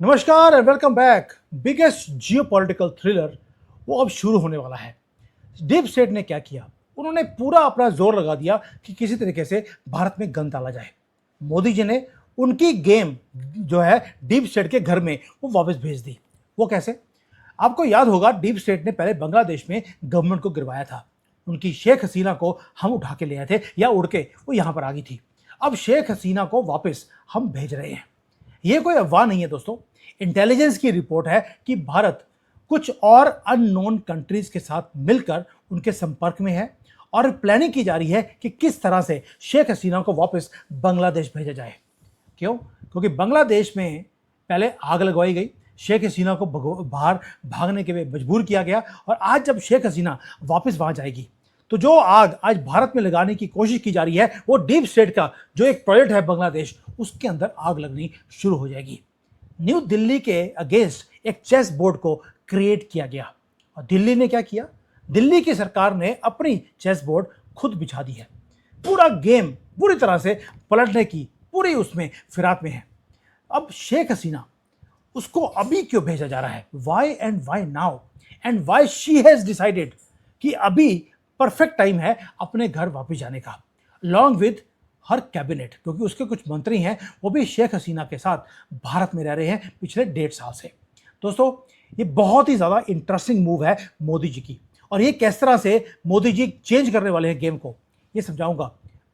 नमस्कार and welcome back. Biggest geopolitical thriller वो अब शुरू होने वाला है। डीप स्टेट ने क्या किया? उन्होंने पूरा अपना जोर लगा दिया कि किसी तरीके से भारत में गन डाला जाए। मोदी जी ने उनकी गेम जो है डीप स्टेट के घर में वो वापस भेज दी। वो कैसे? आपको याद होगा, डीप स्टेट ने पहले बांग्लादेश में गवर्नमेंट को गिरवाया था। उनकी शेख हसीना को हम उठा के ले आए थे, या उड़ के वो यहां पर आ गई थी। अब शेख हसीना को वापस हम भेज रहे हैं। ये कोई अफवाह नहीं है दोस्तों। इंटेलिजेंस की रिपोर्ट है कि भारत कुछ और अननोन कंट्रीज के साथ मिलकर उनके संपर्क में है और प्लानिंग की जा रही है कि किस तरह से शेख हसीना को वापस बांग्लादेश भेजा जाए। क्यों? क्योंकि बांग्लादेश में पहले आग लगवाई गई, शेख हसीना को बाहर भागने के लिए मजबूर किया गया, और आज जब शेख हसीना वापस वहां जाएगी तो जो आग आज भारत में लगाने की कोशिश की जा रही है, वो डीप स्टेट का जो एक प्रोजेक्ट है बांग्लादेश, उसके अंदर आग लगनी शुरू हो जाएगी। न्यू दिल्ली के अगेंस्ट एक चेस बोर्ड को क्रिएट किया गया, और दिल्ली ने क्या किया? दिल्ली की सरकार ने अपनी चेस बोर्ड खुद बिछा दी है। पूरा गेम पूरी तरह से पलटने की पूरी उसमें फिराक में है। अब शेख हसीना, उसको अभी क्यों भेजा जा रहा है? Why and why now and why she has decided कि अभी परफेक्ट टाइम है अपने घर वापस जाने का, लॉन्ग विद हर कैबिनेट, क्योंकि उसके कुछ मंत्री हैं वो भी शेख हसीना के साथ भारत में रह रहे हैं पिछले 1.5 साल से। दोस्तों, ये बहुत ही ज़्यादा इंटरेस्टिंग मूव है मोदी जी की, और ये किस तरह से मोदी जी चेंज करने वाले हैं गेम को, ये समझाऊंगा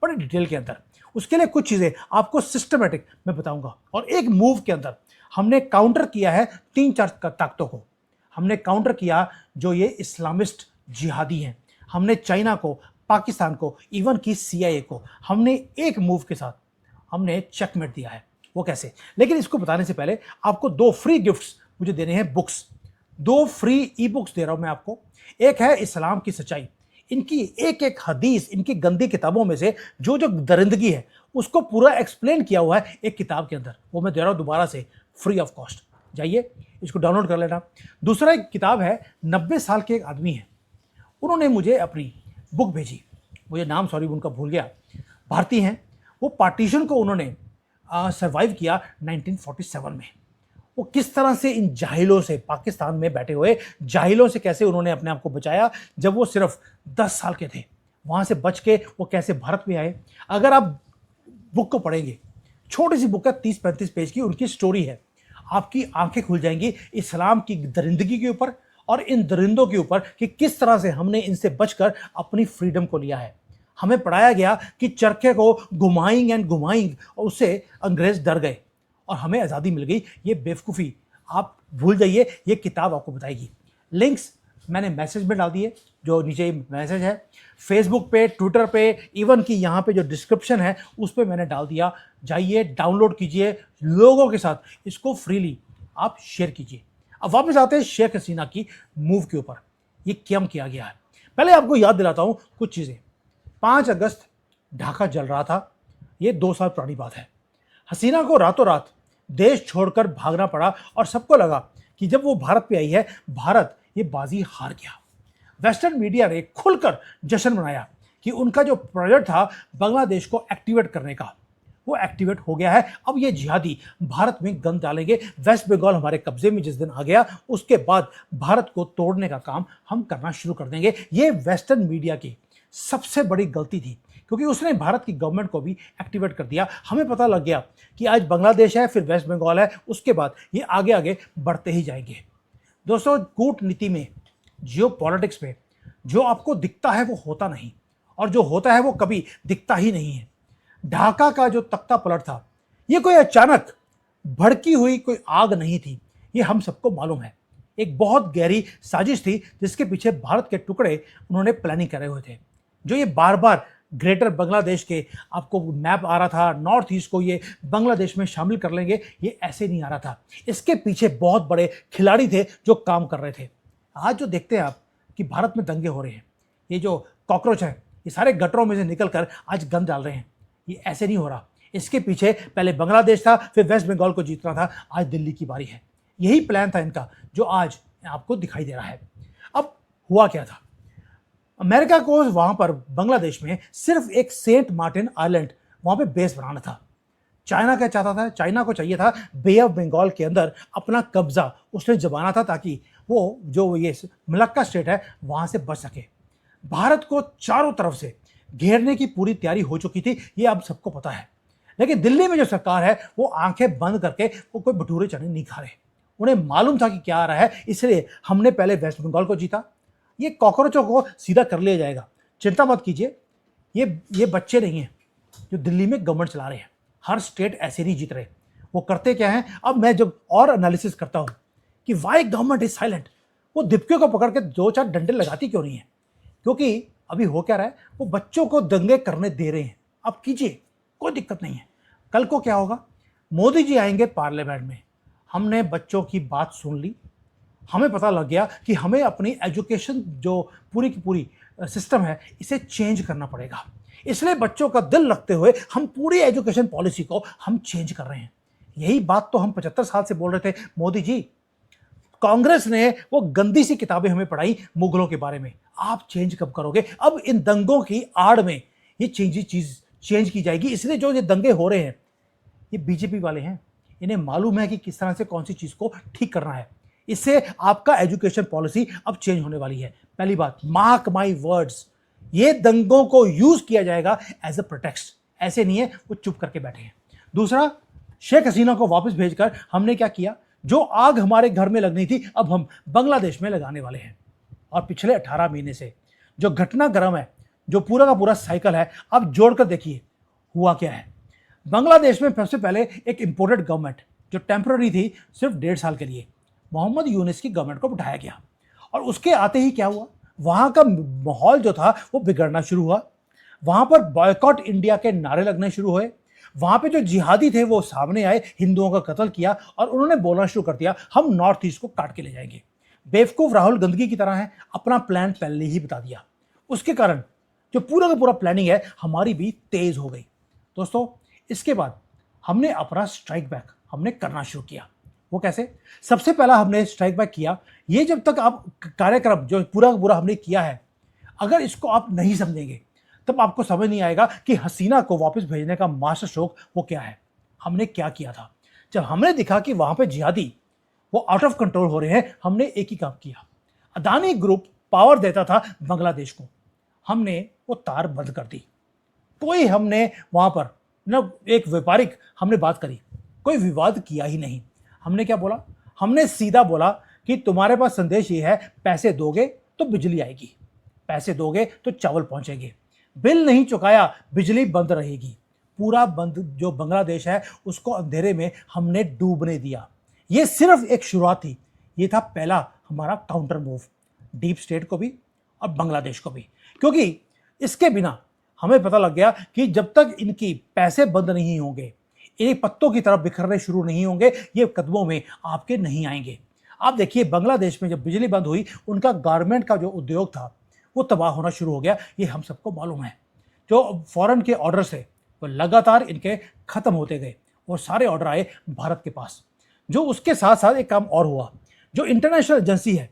बड़े डिटेल के अंदर। उसके लिए कुछ चीज़ें आपको सिस्टमेटिक मैं बताऊंगा, और एक मूव के अंदर हमने काउंटर किया है 3-4 ताकतों को। हमने काउंटर किया जो ये इस्लामिस्ट जिहादी हैं। हमने चाइना को, पाकिस्तान को, इवन की CIA को हमने एक मूव के साथ हमने चेकमेट दिया है। वो कैसे? लेकिन इसको बताने से पहले आपको 2 फ्री गिफ्ट्स मुझे देने हैं। बुक्स, 2 फ्री ई बुक्स दे रहा हूं मैं आपको। एक है इस्लाम की सच्चाई, इनकी एक एक हदीस, इनकी गंदी किताबों में से जो जो दरिंदगी है उसको पूरा एक्सप्लेन किया हुआ है एक किताब के अंदर। वो मैं दे रहा हूं दोबारा से फ्री ऑफ कॉस्ट। जाइए इसको डाउनलोड कर लेना। दूसरा एक किताब है, 90 साल के एक आदमी है, उन्होंने मुझे अपनी बुक भेजी। मुझे नाम सॉरी उनका भूल गया, भारतीय हैं वो। पार्टीशन को उन्होंने सरवाइव किया 1947 में। वो किस तरह से इन जाहिलों से, पाकिस्तान में बैठे हुए जाहिलों से कैसे उन्होंने अपने आप को बचाया जब वो सिर्फ 10 साल के थे। वहाँ से बच के वो कैसे भारत में आए। अगर आप बुक को पढ़ेंगे, छोटी सी बुक है, 30-35 पेज की, उनकी स्टोरी है, आपकी आंखें खुल जाएंगी इस्लाम की दरिंदगी के ऊपर और इन दरिंदों के ऊपर कि किस तरह से हमने इनसे बचकर अपनी फ्रीडम को लिया है। हमें पढ़ाया गया कि चरखे को घुमाएंगे एंड घुमाएंगे, और उससे अंग्रेज डर गए और हमें आज़ादी मिल गई। ये बेवकूफ़ी आप भूल जाइए, ये किताब आपको बताएगी। लिंक्स मैंने मैसेज में डाल दिए, जो नीचे मैसेज है, फेसबुक पे, ट्विटर पे, इवन कि यहाँ पे जो डिस्क्रिप्शन है उस पर मैंने डाल दिया। जाइए डाउनलोड कीजिए, लोगों के साथ इसको फ्रीली आप शेयर कीजिए। अब वापस आते हैं शेख हसीना की मूव के ऊपर। ये क्या किया गया है, पहले आपको याद दिलाता हूँ कुछ चीज़ें। 5 अगस्त ढाका जल रहा था, ये 2 साल पुरानी बात है। हसीना को रातों रात देश छोड़कर भागना पड़ा, और सबको लगा कि जब वो भारत पे आई है, भारत ये बाजी हार गया। वेस्टर्न मीडिया ने खुलकर जश्न मनाया कि उनका जो प्रोजेक्ट था बांग्लादेश को एक्टिवेट करने का, वो एक्टिवेट हो गया है। अब ये जिहादी भारत में गन डालेंगे। वेस्ट बंगाल हमारे कब्जे में जिस दिन आ गया, उसके बाद भारत को तोड़ने का काम हम करना शुरू कर देंगे। ये वेस्टर्न मीडिया की सबसे बड़ी गलती थी, क्योंकि उसने भारत की गवर्नमेंट को भी एक्टिवेट कर दिया। हमें पता लग गया कि आज बांग्लादेश है, फिर वेस्ट बंगाल है, उसके बाद ये आगे आगे बढ़ते ही जाएंगे। दोस्तों, कूटनीति में, जियो पॉलिटिक्स में, जो आपको दिखता है वो होता नहीं, और जो होता है वो कभी दिखता ही नहीं है। ढाका का जो तख्ता पलट था, ये कोई अचानक भड़की हुई कोई आग नहीं थी, ये हम सबको मालूम है। एक बहुत गहरी साजिश थी जिसके पीछे भारत के टुकड़े उन्होंने प्लानिंग करे हुए थे। जो ये बार बार ग्रेटर बांग्लादेश के आपको मैप आ रहा था, नॉर्थ ईस्ट को ये बांग्लादेश में शामिल कर लेंगे, ये ऐसे नहीं आ रहा था। इसके पीछे बहुत बड़े खिलाड़ी थे जो काम कर रहे थे। आज जो देखते हैं आप कि भारत में दंगे हो रहे हैं, ये जो कॉकरोच है ये सारे गटरों में से निकल कर आज गन डाल रहे हैं, ये ऐसे नहीं हो रहा। इसके पीछे पहले बांग्लादेश था, फिर वेस्ट बंगाल को जीतना था, आज दिल्ली की बारी है। यही प्लान था इनका जो आज आपको दिखाई दे रहा है। अब हुआ क्या था? अमेरिका को वहां पर बांग्लादेश में सिर्फ एक सेंट मार्टिन आइलैंड वहां पे बेस बनाना था। चाइना क्या चाहता था? चाइना को चाहिए था बे ऑफ बंगाल के अंदर अपना कब्जा उसने जमाना था, ताकि वो जो ये मलक्का स्टेट है वहां से बच सके। भारत को चारों तरफ से घेरने की पूरी तैयारी हो चुकी थी, ये अब सबको पता है। लेकिन दिल्ली में जो सरकार है वो आंखें बंद करके वो कोई भटूरे चने नहीं खा रहे। उन्हें मालूम था कि क्या आ रहा है, इसलिए हमने पहले वेस्ट बंगाल को जीता, ये कॉकरोचों को सीधा कर लिया जाएगा, चिंता मत कीजिए। ये बच्चे नहीं हैं जो दिल्ली में गवर्नमेंट चला रहे हैं, हर स्टेट ऐसे नहीं जीत रहे। वो करते क्या हैं, अब मैं जब और एनालिसिस करता हूं कि वाई गवर्नमेंट इज साइलेंट, वो दीपके को पकड़ के 2-4 डंडे लगाती क्यों नहीं है? क्योंकि अभी हो क्या रहा है, वो बच्चों को दंगे करने दे रहे हैं। अब कीजिए, कोई दिक्कत नहीं है। कल को क्या होगा, मोदी जी आएंगे पार्लियामेंट में, हमने बच्चों की बात सुन ली, हमें पता लग गया कि हमें अपनी एजुकेशन जो पूरी की पूरी सिस्टम है इसे चेंज करना पड़ेगा। इसलिए बच्चों का दिल रखते हुए हम पूरी एजुकेशन पॉलिसी को हम चेंज कर रहे हैं। यही बात तो हम 75 साल से बोल रहे थे। मोदी जी, कांग्रेस ने वो गंदी सी किताबें हमें पढ़ाई मुगलों के बारे में, आप चेंज कब करोगे? अब इन दंगों की आड़ में ये चीज चेंज की जाएगी। इसलिए जो ये दंगे हो रहे हैं ये बीजेपी वाले हैं, इन्हें मालूम है कि किस तरह से कौन सी चीज को ठीक करना है। इससे आपका एजुकेशन पॉलिसी अब चेंज होने वाली है। पहली बात, मार्क माई वर्ड्स, ये दंगों को यूज किया जाएगा एज अ प्रोटेक्स्ट, ऐसे नहीं है वो चुप करके बैठे हैं। दूसरा, शेख हसीना को वापस भेजकर हमने क्या किया, जो आग हमारे घर में लगनी थी अब हम बांग्लादेश में लगाने वाले हैं। और पिछले 18 महीने से जो घटनाक्रम है, जो पूरा का पूरा साइकिल है, अब जोड़कर देखिए हुआ क्या है। बांग्लादेश में सबसे पहले एक इंपोर्टेड गवर्नमेंट जो टेम्पररी थी, सिर्फ 1.5 साल के लिए मोहम्मद यूनिस की गवर्नमेंट को बिठाया गया। और उसके आते ही क्या हुआ, वहां का माहौल जो था वो बिगड़ना शुरू हुआ। वहां पर बॉयकॉट इंडिया के नारे लगने शुरू हुए। वहां पे जो जिहादी थे वो सामने आए, हिंदुओं का कत्ल किया और उन्होंने बोलना शुरू कर दिया, हम नॉर्थ ईस्ट को काट के ले जाएंगे। बेवकूफ राहुल गंदगी की तरह है, अपना प्लान पहले ही बता दिया। उसके कारण जो पूरा का पूरा प्लानिंग है हमारी भी तेज हो गई। दोस्तों, इसके बाद हमने अपना स्ट्राइक बैक हमने करना शुरू किया। वो कैसे? सबसे पहला हमने स्ट्राइक बैक किया, ये जब तक आप कार्यक्रम जो पूरा का पूरा हमने किया है, अगर इसको आप नहीं समझेंगे तब आपको समझ नहीं आएगा कि हसीना को वापस भेजने का मास्टर स्ट्रोक वो क्या है। हमने क्या किया था, जब हमने देखा कि वहां पे जिहादी वो आउट ऑफ कंट्रोल हो रहे हैं, हमने एक ही काम किया। अदानी ग्रुप पावर देता था बांग्लादेश को, हमने वो तार बंद कर दी। कोई हमने वहां पर न एक व्यापारिक हमने बात करी, कोई विवाद किया ही नहीं। हमने क्या बोला, हमने सीधा बोला कि तुम्हारे पास संदेश ये है, पैसे दोगे तो बिजली आएगी, पैसे दोगे तो चावल पहुंचेंगे, बिल नहीं चुकाया बिजली बंद रहेगी। पूरा बंद जो बांग्लादेश है उसको अंधेरे में हमने डूबने दिया। ये सिर्फ एक शुरुआत थी, ये था पहला हमारा काउंटर मूव डीप स्टेट को भी और बांग्लादेश को भी। क्योंकि इसके बिना हमें पता लग गया कि जब तक इनकी पैसे बंद नहीं होंगे, ये पत्तों की तरफ बिखरने शुरू नहीं होंगे, ये कदमों में आपके नहीं आएंगे। आप देखिए, बांग्लादेश में जब बिजली बंद हुई, उनका गारमेंट का जो उद्योग था वो तबाह होना शुरू हो गया। ये हम सबको मालूम है। जो फॉरेन के ऑर्डर थे वो लगातार इनके खत्म होते गए और सारे ऑर्डर आए भारत के पास। जो उसके साथ साथ एक काम और हुआ, जो इंटरनेशनल एजेंसी है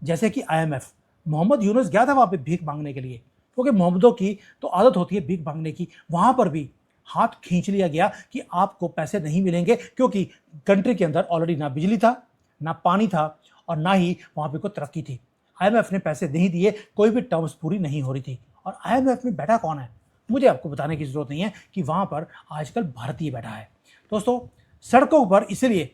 जैसे कि IMF, मोहम्मद यूनुस गया था वहां पे भीख मांगने के लिए, क्योंकि मोहम्मदों की तो आदत होती है भीख मांगने की। वहां पर भी हाथ खींच लिया गया कि आपको पैसे नहीं मिलेंगे, क्योंकि कंट्री के अंदर ऑलरेडी ना बिजली था, ना पानी था और ना ही वहां पे कोई तरक्की थी। IMF ने पैसे नहीं दिए, कोई भी टर्म्स पूरी नहीं हो रही थी। और IMF में बैठा कौन है, मुझे आपको बताने की जरूरत नहीं है कि वहां पर आजकल भारतीय बैठा है। दोस्तों, सड़कों पर इसलिए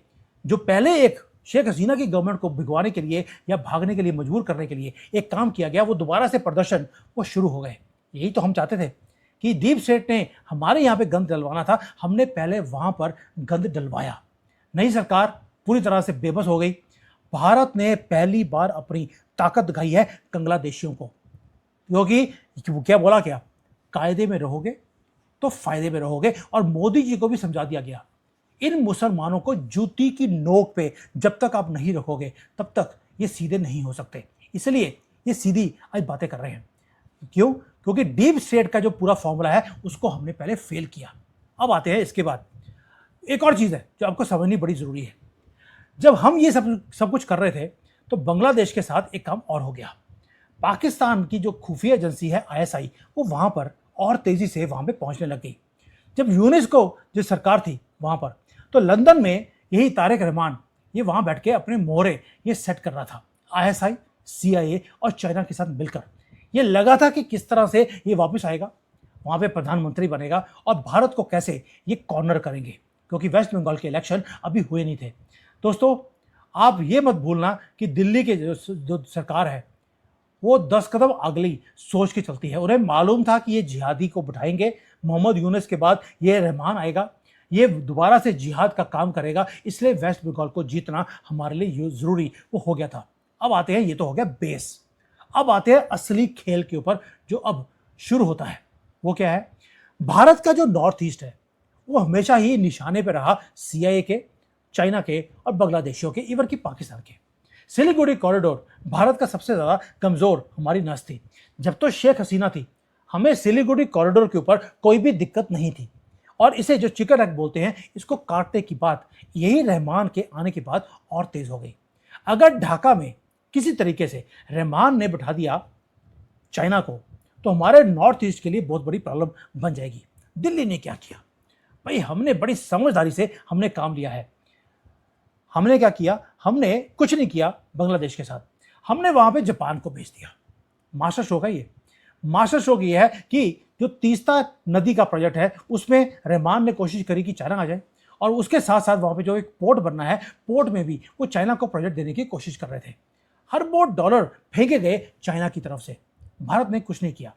जो पहले एक शेख हसीना की गवर्नमेंट को भिगवाने के लिए या भागने के लिए मजबूर करने के लिए एक काम किया गया, वो दोबारा से प्रदर्शन वो शुरू हो गए। यही तो हम चाहते थे कि डीप स्टेट ने हमारे यहाँ पे गंद डलवाना था, हमने पहले वहां पर गंद डलवाया। नई सरकार पूरी तरह से बेबस हो गई। भारत ने पहली बार अपनी ताकत दिखाई है बांग्लादेशियों को, क्योंकि क्या बोला, क्या कायदे में रहोगे तो फायदे में रहोगे। और मोदी जी को भी समझा दिया गया, इन मुसलमानों को जूती की नोक पे जब तक आप नहीं रखोगे तब तक ये सीधे नहीं हो सकते। इसलिए ये सीधी आज बातें कर रहे हैं। क्यों? क्योंकि डीप स्टेट का जो पूरा फॉर्मूला है उसको हमने पहले फेल किया। अब आते हैं इसके बाद एक और चीज़ है जो आपको समझनी बड़ी ज़रूरी है। जब हम ये सब कुछ कर रहे थे तो बांग्लादेश के साथ एक काम और हो गया। पाकिस्तान की जो खुफिया एजेंसी है ISI, वो वहाँ पर और तेज़ी से वहाँ पे पहुँचने लग गई। जब यूनेस्को जो सरकार थी वहाँ पर, तो लंदन में यही तारिक रहमान ये वहाँ बैठ के अपने मोहरे ये सेट कर रहा था आईएसआई, सीआईए और चाइना के साथ मिलकर। ये लगा था कि किस तरह से ये वापस आएगा, वहाँ पे प्रधानमंत्री बनेगा और भारत को कैसे ये कॉर्नर करेंगे, क्योंकि वेस्ट बंगाल के इलेक्शन अभी हुए नहीं थे। दोस्तों, आप ये मत भूलना कि दिल्ली के जो सरकार है वो 10 कदम अगली सोच के चलती है। उन्हें मालूम था कि ये जिहादी को बिठाएंगे, मोहम्मद यूनुस के बाद ये रहमान आएगा, ये दोबारा से जिहाद का काम करेगा, इसलिए वेस्ट बंगाल को जीतना हमारे लिए ज़रूरी वो हो गया था। अब आते हैं, ये तो हो गया बेस, अब आते हैं असली खेल के ऊपर जो अब शुरू होता है। वो क्या है? भारत का जो नॉर्थ ईस्ट है वो हमेशा ही निशाने पर रहा सीआईए के, चाइना के और बांग्लादेशियों के, इवन की पाकिस्तान के। सिलीगुड़ी कॉरिडोर भारत का सबसे ज़्यादा कमज़ोर हमारी नस थी। जब तो शेख हसीना थी, हमें सिलीगुड़ी कॉरिडोर के ऊपर कोई भी दिक्कत नहीं थी, और इसे जो चिकन एग बोलते हैं, इसको काटने की बात यही रहमान के आने के बाद और तेज़ हो गई। अगर ढाका में किसी तरीके से रहमान ने बिठा दिया चाइना को, तो हमारे नॉर्थ ईस्ट के लिए बहुत बड़ी प्रॉब्लम बन जाएगी। दिल्ली ने क्या किया भाई? हमने बड़ी समझदारी से हमने काम लिया है। हमने क्या किया? हमने कुछ नहीं किया बांग्लादेश के साथ, हमने वहां पे जापान को भेज दिया। मास्टर स्ट्रोक है ये। मास्टर स्ट्रोक ये है कि जो तीस्ता नदी का प्रोजेक्ट है उसमें रहमान ने कोशिश करी कि चाइना आ जाए, और उसके साथ साथ वहां पे जो एक पोर्ट बनना है, पोर्ट में भी वो चाइना को प्रोजेक्ट देने की कोशिश कर रहे थे। हर बहुत डॉलर फेंके गए चाइना की तरफ से, भारत ने कुछ नहीं किया।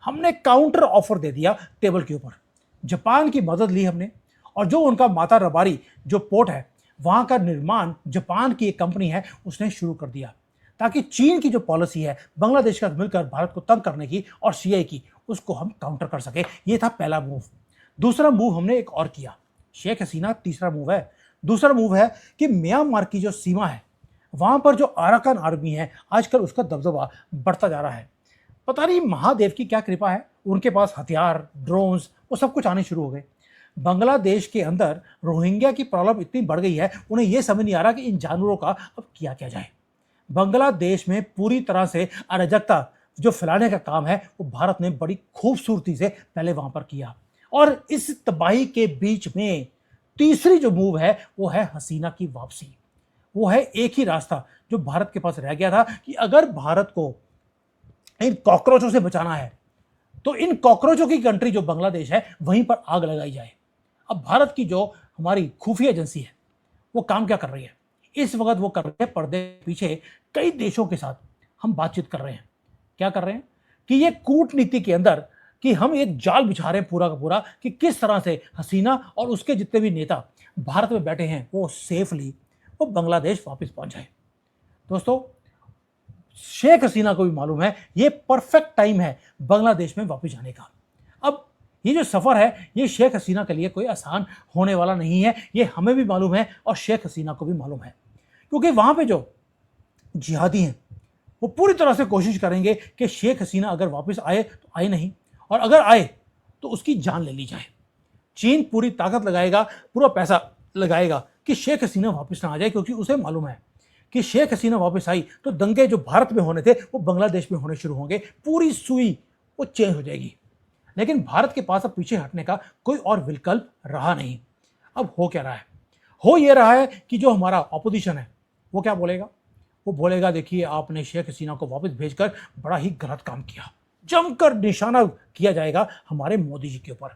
हमने काउंटर ऑफर दे दिया टेबल के ऊपर, जापान की मदद ली हमने, और जो उनका माता रबारी जो पोर्ट है वहां का निर्माण जापान की एक कंपनी है उसने शुरू कर दिया, ताकि चीन की जो पॉलिसी है बांग्लादेश का मिलकर भारत को तंग करने की और सीआई की, उसको हम काउंटर कर सके। ये था पहला मूव। दूसरा मूव हमने एक और किया, शेख हसीना तीसरा मूव है। दूसरा मूव है कि म्यांमार की जो सीमा है वहां पर जो अराकान आर्मी है, आजकल उसका दबदबा बढ़ता जा रहा है। पता नहीं महादेव की क्या कृपा है, उनके पास हथियार, ड्रोन्स, वो सब कुछ आने शुरू हो गए। बांग्लादेश के अंदर रोहिंग्या की प्रॉब्लम इतनी बढ़ गई है, उन्हें यह समझ नहीं आ रहा कि इन जानवरों का अब किया क्या जाए। बांग्लादेश में पूरी तरह से अराजकता जो फैलाने का काम है वो भारत ने बड़ी खूबसूरती से पहले वहां पर किया। और इस तबाही के बीच में तीसरी जो मूव है वो है हसीना की वापसी। वो है एक ही रास्ता जो भारत के पास रह गया था कि अगर भारत को इन कॉकरोचों से बचाना है तो इन कॉकरोचों की कंट्री जो बांग्लादेश है वहीं पर आग लगाई जाए। अब भारत की जो हमारी खुफिया एजेंसी है वो काम क्या कर रही है इस वक्त? वो कर रही है पर्दे के पीछे कई देशों के साथ हम बातचीत कर रहे हैं। क्या कर रहे हैं कि ये कूटनीति के अंदर कि हम एक जाल बिछा रहे हैं पूरा का पूरा, कि किस तरह से हसीना और उसके जितने भी नेता भारत में बैठे हैं वो सेफली वो बांग्लादेश वापस पहुंच जाए। दोस्तों, शेख हसीना को भी मालूम है ये परफेक्ट टाइम है बांग्लादेश में वापस जाने का। अब ये जो सफ़र है ये शेख हसीना के लिए कोई आसान होने वाला नहीं है, ये हमें भी मालूम है और शेख हसीना को भी मालूम है, क्योंकि वहाँ पे जो जिहादी हैं वो पूरी तरह से कोशिश करेंगे कि शेख हसीना अगर वापस आए तो आए नहीं, और अगर आए तो उसकी जान ले ली जाए। चीन पूरी ताकत लगाएगा, पूरा पैसा लगाएगा कि शेख हसीना वापस ना आ जाए, क्योंकि उसे मालूम है कि शेख हसीना वापस आई तो दंगे जो भारत में होने थे वो बांग्लादेश में होने शुरू होंगे, पूरी सुई वो चेंज हो जाएगी। लेकिन भारत के पास अब पीछे हटने का कोई और विकल्प रहा नहीं। अब हो क्या रहा है? हो ये रहा है कि जो हमारा ऑपोजिशन है वो क्या बोलेगा? वो बोलेगा देखिए आपने शेख हसीना को वापस भेजकर बड़ा ही गलत काम किया, जमकर निशाना किया जाएगा हमारे मोदी जी के ऊपर।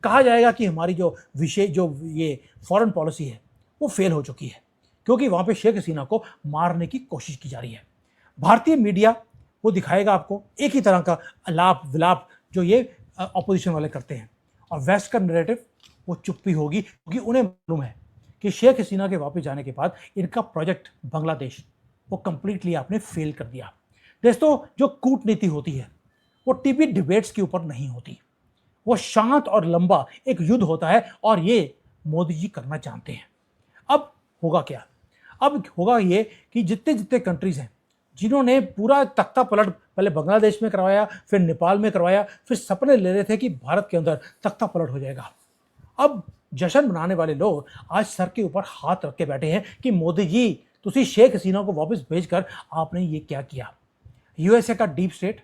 कहा जाएगा कि हमारी जो विशेष जो ये फॉरेन पॉलिसी है वो फेल हो चुकी है, क्योंकि वहाँ पे शेख हसीना को मारने की कोशिश की जा रही है। भारतीय मीडिया वो दिखाएगा आपको एक ही तरह का अलाप विलाप जो ये अपोजिशन वाले करते हैं, और वेस्ट का नैरेटिव वो चुप्पी होगी, क्योंकि उन्हें मालूम है कि शेख हसीना के वापस जाने के बाद इनका प्रोजेक्ट बांग्लादेश वो कंप्लीटली आपने फेल कर दिया। दोस्तों, जो कूटनीति होती है वो टीवी डिबेट्स के ऊपर नहीं होती, वो शांत और लंबा एक युद्ध होता है, और ये मोदी जी करना चाहते हैं। अब होगा क्या? अब होगा ये कि जितने जितने कंट्रीज़ हैं जिन्होंने पूरा तख्ता पलट पहले बांग्लादेश में करवाया, फिर नेपाल में करवाया, फिर सपने ले रहे थे कि भारत के अंदर तख्ता पलट हो जाएगा, अब जश्न मनाने वाले लोग आज सर के ऊपर हाथ रख के बैठे हैं कि मोदी जी तुसी शेख हसीना को वापस भेजकर आपने ये क्या किया। यूएसए का डीप स्टेट,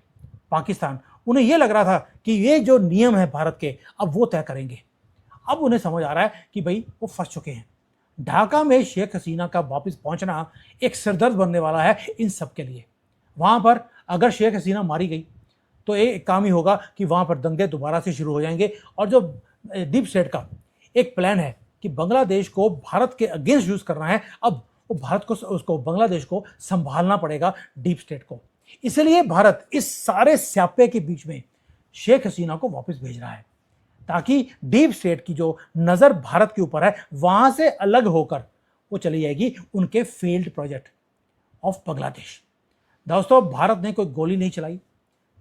पाकिस्तान, उन्हें यह लग रहा था कि ये जो नियम है भारत के अब वो तय करेंगे, अब उन्हें समझ आ रहा है कि भाई वो फंस चुके हैं। ढाका में शेख हसीना का वापस पहुंचना एक सिरदर्द बनने वाला है इन सब के लिए। वहां पर अगर शेख हसीना मारी गई तो एक काम ही होगा कि वहां पर दंगे दोबारा से शुरू हो जाएंगे। और जो डीप स्टेट का एक प्लान है कि बांग्लादेश को भारत के अगेंस्ट यूज करना है, अब वो भारत को उसको बांग्लादेश को संभालना पड़ेगा डीप स्टेट को। इसलिए भारत इस सारे स्यापे के बीच में शेख हसीना को वापस भेज रहा है ताकि डीप स्टेट की जो नजर भारत के ऊपर है वहां से अलग होकर वो चली जाएगी उनके फेल्ड प्रोजेक्ट ऑफ बांग्लादेश। दोस्तों, भारत ने कोई गोली नहीं चलाई,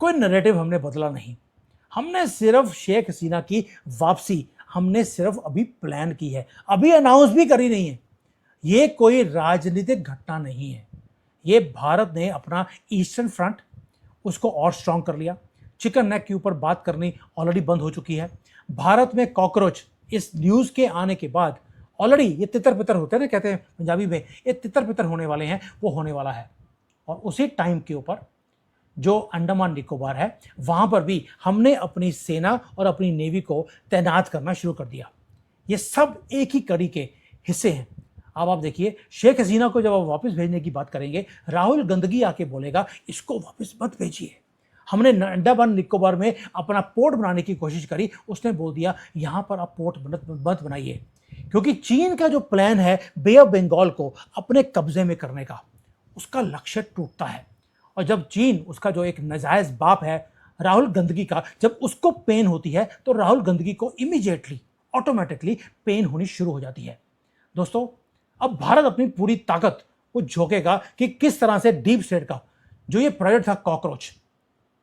कोई नैरेटिव हमने बदला नहीं, हमने सिर्फ शेख हसीना की वापसी हमने सिर्फ अभी प्लान की है, अभी अनाउंस भी करी नहीं है। ये कोई राजनीतिक घटना नहीं है, ये भारत ने अपना ईस्टर्न फ्रंट उसको और स्ट्रांग कर लिया। चिकन नेक के ऊपर बात करनी ऑलरेडी बंद हो चुकी है। भारत में कॉकरोच इस न्यूज के आने के बाद ऑलरेडी ये तितर पितर होते हैं ना, कहते हैं पंजाबी में, ये तितर पितर होने वाले हैं, वो होने वाला है। और उसी टाइम के ऊपर जो अंडमान निकोबार है वहां पर भी हमने अपनी सेना और अपनी नेवी को तैनात करना शुरू कर दिया। ये सब एक ही कड़ी के हिस्से हैं। अब आप देखिए, शेख हसीना को जब आप वापस भेजने की बात करेंगे, राहुल गंदगी आके बोलेगा इसको वापस मत भेजिए। हमने अंडमान निकोबार में अपना पोर्ट बनाने की कोशिश करी, उसने बोल दिया यहां पर आप पोर्ट मत बनाइए, क्योंकि चीन का जो प्लान है बे ऑफ बंगाल को अपने कब्जे में करने का, उसका लक्ष्य टूटता है। और जब चीन, उसका जो एक नाजायज बाप है राहुल गंदगी का, जब उसको पेन होती है तो राहुल गंदगी को इमीडिएटली ऑटोमेटिकली पेन होनी शुरू हो जाती है। दोस्तों, अब भारत अपनी पूरी ताकत को झोंकेगा कि किस तरह से डीप स्टेट का जो ये प्रोजेक्ट था कॉकरोच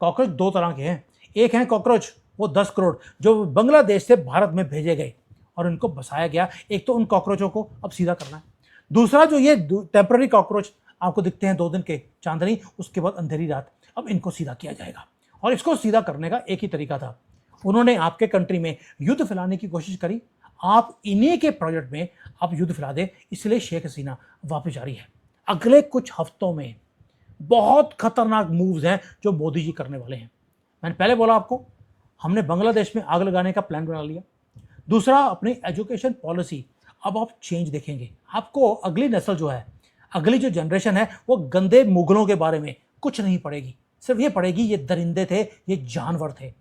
दो तरह के हैं। एक है कॉकरोच वो 10 करोड़ जो बांग्लादेश से भारत में भेजे गए और इनको बसाया गया। एक तो उन कॉकरोचों को अब सीधा करना है। दूसरा जो ये टेम्पररी कॉकरोच आपको दिखते हैं 2 दिन के चांदनी, उसके बाद अंधेरी रात, अब इनको सीधा किया जाएगा। और इसको सीधा करने का एक ही तरीका था, उन्होंने आपके कंट्री में युद्ध फैलाने की कोशिश करी, आप इन्हीं के प्रोजेक्ट में आप युद्ध फैला दें, इसलिए शेख हसीना वापस जा रही है। अगले कुछ हफ्तों में बहुत खतरनाक मूव्स हैं जो मोदी जी करने वाले हैं। मैंने पहले बोला आपको, हमने बांग्लादेश में आग लगाने का प्लान बना लिया। दूसरा, अपनी एजुकेशन पॉलिसी अब आप चेंज देखेंगे। आपको अगली नस्ल जो है, अगली जो जनरेशन है, वो गंदे मुगलों के बारे में कुछ नहीं पढ़ेगी, सिर्फ ये पढ़ेगी ये दरिंदे थे, ये जानवर थे।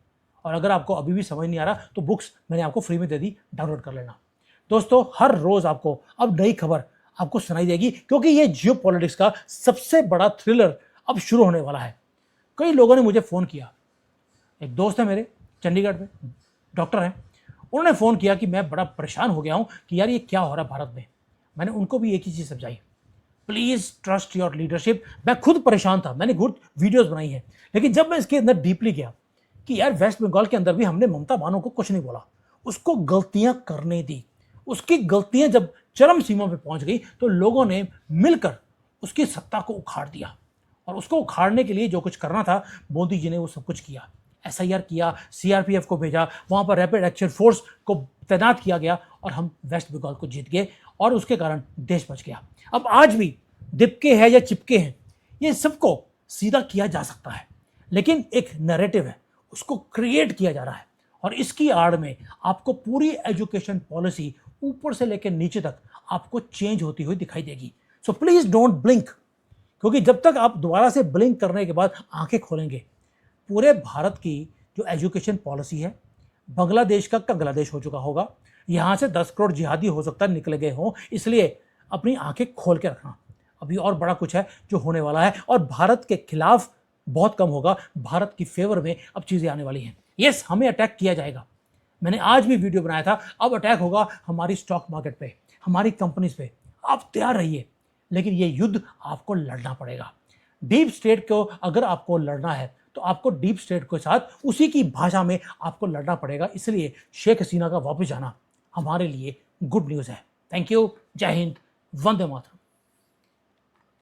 और अगर आपको अभी भी समझ नहीं आ रहा तो बुक्स मैंने आपको फ्री में दे दी, डाउनलोड कर लेना। दोस्तों, हर रोज आपको अब नई खबर आपको सुनाई देगी, क्योंकि ये जियो पॉलिटिक्स का सबसे बड़ा थ्रिलर अब शुरू होने वाला है। कई लोगों ने मुझे फ़ोन किया, एक दोस्त है मेरे चंडीगढ़ में, डॉक्टर हैं, उन्होंने फ़ोन किया कि मैं बड़ा परेशान हो गया हूँ कि यार ये क्या हो रहा है भारत में। मैंने उनको भी एक ही चीज़ समझाई, प्लीज़ ट्रस्ट योर लीडरशिप। मैं खुद परेशान था, मैंने खुद वीडियोस बनाई हैं, लेकिन जब मैं इसके अंदर डीपली गया कि यार वेस्ट बंगाल के अंदर भी हमने ममता बानो को कुछ नहीं बोला, उसको गलतियां करने दी, उसकी गलतियां जब चरम सीमा पे पहुंच गई तो लोगों ने मिलकर उसकी सत्ता को उखाड़ दिया। और उसको उखाड़ने के लिए जो कुछ करना था मोदी जी ने वो सब कुछ किया। SIR किया, CRPF को भेजा, वहां पर रैपिड एक्शन फोर्स को तैनात किया गया और हम वेस्ट बंगाल को जीत गए और उसके कारण देश बच गया। अब आज भी दिपके हैं या चिपके हैं, ये सबको सीधा किया जा सकता है, लेकिन एक नैरेटिव है, उसको क्रिएट किया जा रहा है। और इसकी आड़ में आपको पूरी एजुकेशन पॉलिसी ऊपर से लेकर नीचे तक आपको चेंज होती हुई दिखाई देगी। सो प्लीज डोंट ब्लिंक, क्योंकि जब तक आप दोबारा से ब्लिंक करने के बाद आंखें खोलेंगे, पूरे भारत की जो एजुकेशन पॉलिसी है, बांग्लादेश का कंग्लादेश हो चुका होगा, यहाँ से 10 करोड़ जिहादी हो सकता है निकले गए हों, इसलिए अपनी आंखें खोल के रखना। अभी और बड़ा कुछ है जो होने वाला है और भारत के खिलाफ बहुत कम होगा, भारत की फेवर में अब चीज़ें आने वाली हैं। यस, हमें अटैक किया जाएगा, मैंने आज भी वीडियो बनाया था, अब अटैक होगा हमारी स्टॉक मार्केट पे, हमारी कंपनीज पे, आप तैयार रहिए। लेकिन ये युद्ध आपको लड़ना पड़ेगा। डीप स्टेट को अगर आपको लड़ना है तो आपको डीप स्टेट के साथ उसी की भाषा में आपको लड़ना पड़ेगा। इसलिए शेख हसीना का वापस जाना हमारे लिए गुड न्यूज़ है। थैंक यू, जय हिंद, वंदे मातरम।